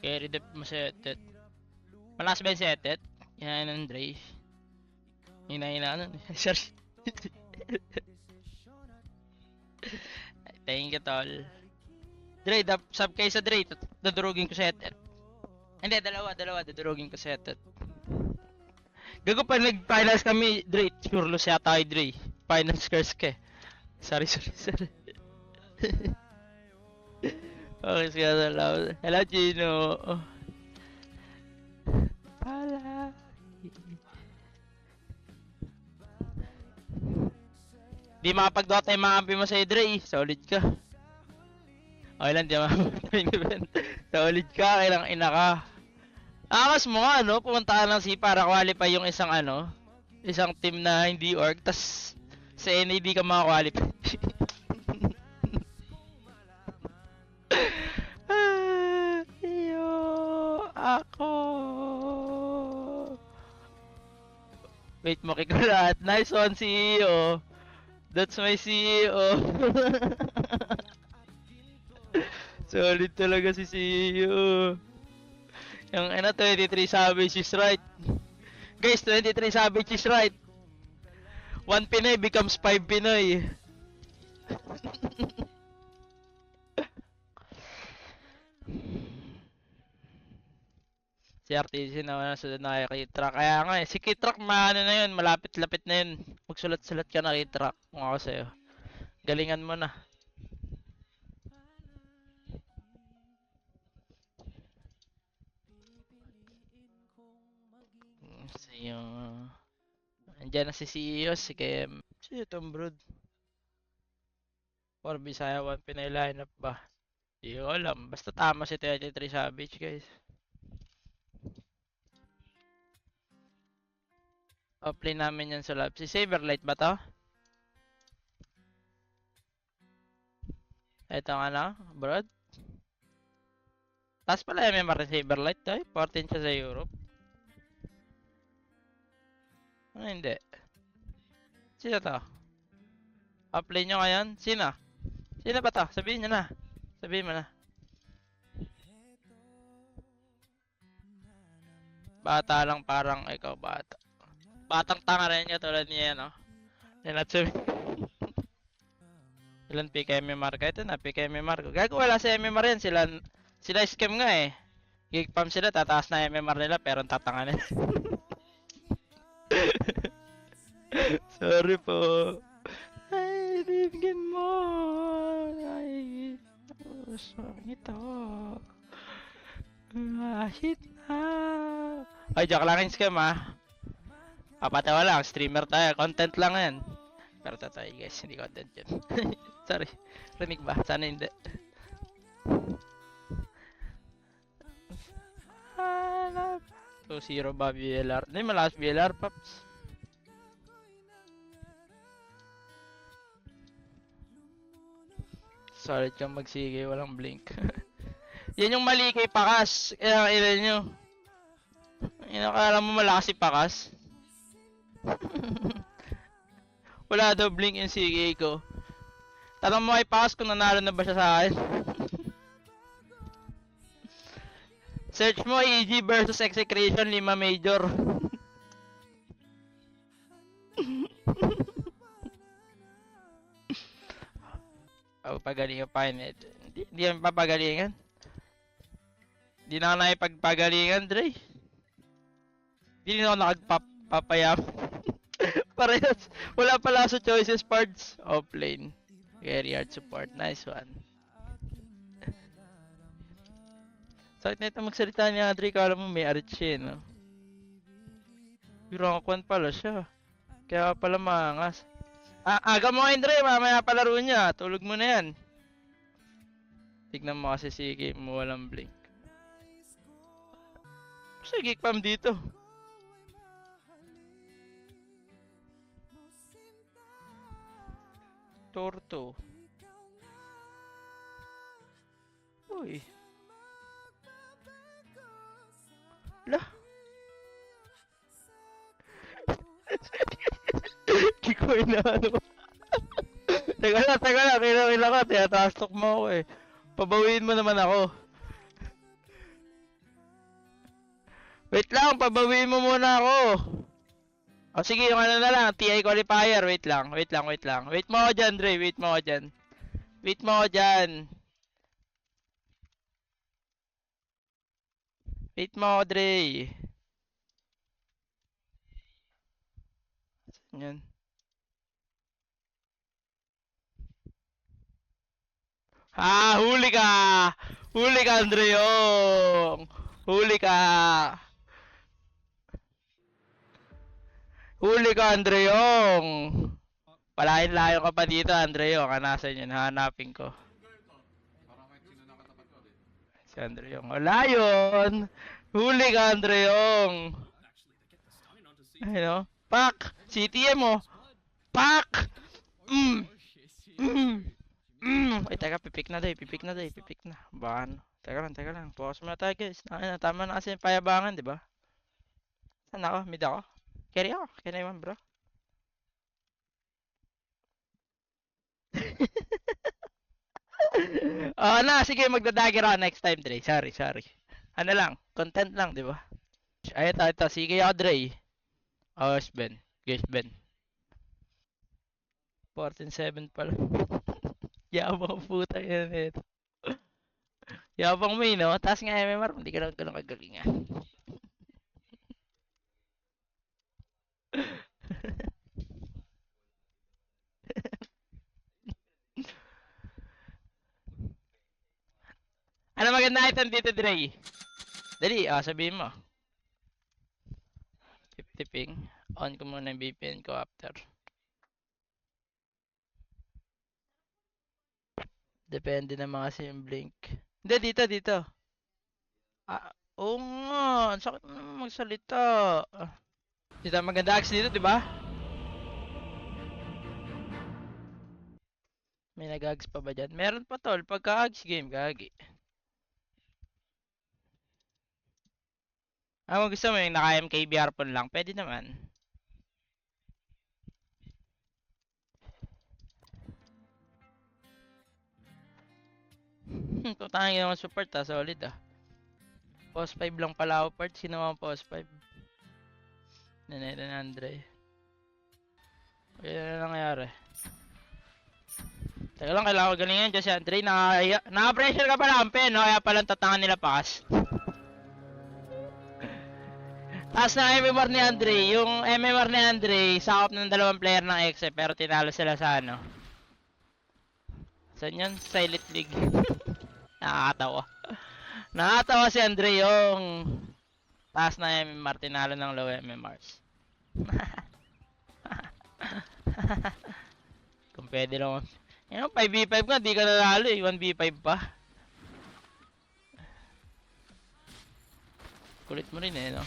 Carry dep mo setet. Malakas ba yung setet? Yan ang Dre. Hina-hina nun. Sorry. Thank you, tol. Dre, sub kayo sa Dre. Dadurugin ko setet. Hindi, dalawa. Dadurugin ko setet. Gago pa nag-finals kami, Dre. Sure loss yata tayo, Dre. Finals curse ka eh. Sorry. Okay, sige na. Hello, Gino. Pala. Di makapag-dota yung mga ampi mo sa'yo, Dre. Solid ka. Okay lang, di makapag-dota. Solid ka, kailang ina ka. Akas mo nga, no? Pumunta ka lang para qualify yung isang team na hindi org, tas sa NA di ka makakwalify. Iyo, ako. Wait, makikulat. Nice one, CEO. That's my CEO. Solid talaga si CEO. Yung 23 Savage is right. Guys, 23 Savage is right. 1 Pinoy becomes 5 Pinoy. Si RTC naman sa na kay Truck. Kaya nga si K-Truck maano na yun, malapit-lapit na yun. Magsulat-sulat ka na kay Truck kung ako sa'yo. Galingan mo na. Andiyan na si CEO, si Kem. Sino itong brood? 4 Bisaya, 1 Pinay lineup ba? Di ko alam. Basta tama si 23 Savage, guys. Offlane namin yan sa lab. Si Saberlight ba to? Ito nga na, brood. Taas pala MMR ni Saberlight. 14 siya sa Europe. Ano hindi? Sino to? Offlane nyo ngayon? Sino? Sino ba to? Sabihin nyo na. Sabihin mo na. Bata lang parang ikaw bata. Batang tanga rin niya tulad niya, no? Natsumi. Ilan pick MMR ka? Ito na, pick MMR ko. Gago wala sa MMR yan. Sila scam nga eh. Gig pump sila, tataas na MMR nila pero tatanga nila. Sorry po. Ay, bibigyan mo. Ay, gusto ito. Hit na. Ay, joke lang yung scam ah. Papatawa lang, streamer tayo. Content lang yan. Pero totoo guys, hindi content yun. Sorry. Rinig ba? Sana hindi. 2-0 ba VLR? Hindi malakas VLR, Paps. Solid kang magsige, walang blink. Yan yung mali kay Pakas. Kaya ilan nyo. Inakala mo malakas si Pakas? Wala daw blink yung sige ko. Tanong mo kay Pakas kung nanalo na ba siya sa akin. Search mo EG versus Execration 5 Major. Oh, pagalingan pa yun. Hindi yan papagalingan. Hindi na ako nakipagpagalingan, Dre. Hindi na ako nakagpapayam. Parehas. Wala pala sa choices parts. Offlane. Very hard support. Nice one. Sakit na ito magsalita niya, Dre. Kala mo may arit siya, no? Pero ang pala siya. Kaya pala maangas. Aga mo ngayon, Dre. Mamaya palaro niya. Tulog mo na yan. Tignan mo kasi si game mo walang blink. Sige, pam dito. Torto. Uy. Lah. Di ko inaano. Teka lang. Kailangan ka. Tinataastok mo ako eh. Pabawiin mo naman ako. Wait lang, pabawiin mo muna ako. O sige, yung ano na lang, TI qualifier. Wait lang, wait lang, wait lang. Wait mo ako dyan, Dre. Wait mo ako dyan. Wait mo ako dyan. Wait mo ako, Dre. Yan. Ah, huli ka! Huli ka, Andreyong! Huli ka! Huli ka, Andreyong! Palain-layo ka pa dito, Andreyong. Nasan yun? Hanapin ko. Si Andreyong. Wala yun! Huli ka, Andreyong! Ayun o. Pak! CTM mo! Pak! Mm! Mm! Ay, teka, pipik na day, pipik na day, pipik na. Baka ano. Teka lang. Focus muna tayo, guys. Tama na kasi yung payabangan, di ba? Saan ako? Mid ako? Carry ako. Can I bro? Na, sige, magdadagger ako next time, Dre. Sorry. Ano lang, content lang, di ba? Ay, ito. Sige ako, Dre. Oh, Ben. Guys, Ben. 14-7 pala. Yabang puta yan, ito. Yabang mo no? Taas nga MMR, hindi ka naman ko lang kagalingan. Ano maganda item dito, Dre? Dali, sabihin mo. 50 ping. On ko muna yung VPN ko after. Depende naman kasi yung blink. Hindi, dito. Oo nga. Sakit na naman magsalita. Dito, maganda axe dito, di ba? May nag-ags pa ba dyan? Meron pa tol. Pagka-ags game, gagi. Kung gusto mo yung naka-MKBR po lang, pwede naman. Tutangin naman support solid Post 5 lang pala ako part, sino ang post 5? Nanay na Andre. Kaya na nangyari. Teka lang, kailangan ko galingan dyan si Andre. Naka-pressure ka pala ampe, no? Kaya palang tatangan nila pass. Taas na MMR ni Andre. Yung MMR ni Andre, sakop ng dalawang player ng XF, pero tinalo sila sa ano. Saan yun? Silent League. Nakakatawa. Nakakatawa si Andre yung taas na MMR, tinalo ng low MMRs. Kung pwede lang. Yan, 5v5 nga, di ka nanalo 1v5 pa. Kulit mo rin no?